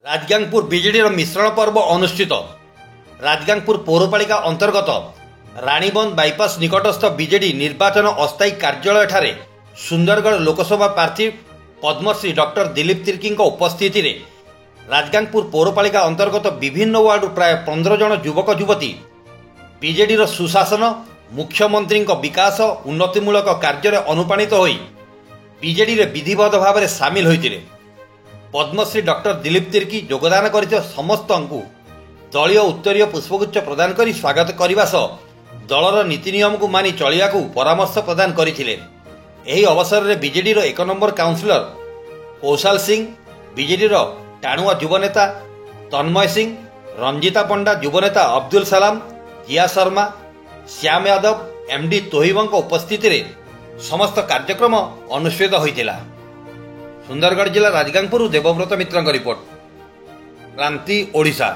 Rajgangpur BJD मिश्रण पर्व अनुष्ठित। राजगांगपुर पौरपालिका अंतर्गत राणीबंध बाईपास निकटस्थ बीजेडी निर्वाचन अस्थायी कार्यालय ठारे सुंदरगढ़ लोकसभा प्रार्थी पद्मश्री डॉक्टर दिलीप तिर्की उपस्थिति रे राजगांगपुर पौरपालिका अंतर्गत विभिन्न वार्ड प्राय 15 जन युवक युवती बीजेडी सुशासन मुख्यमंत्री विकास उन्नतिमूलक कार्य अनुप्राणित होई बीजेडी विधिवत भाव में सामिल होते। पद्मश्री डॉक्टर दिलीप तिर्की योगदान कर समस्त दलीय उत्तरीय पुष्पगुच्छ प्रदान कर स्वागत करने सह दलर नीति नियम को मानि चलिया परामर्श प्रदान करथिले। एही अवसर में बीजेडी 1 नंबर काउंसिलर कौशल सिंह, बीजेडी टाणुआ युवनेता तन्मय सिंह, रंजिता पंडा युवनेता अब्दुल सलाम, जिया शर्मा, श्याम यादव, एमडी तोहिबों उपस्थिति रे समस्त कार्यक्रम अनुष्ठित होइतिला। सुंदरगढ़ जिला राजगांगपुर देवव्रत मित्र रिपोर्ट, क्रांति ओडिशा।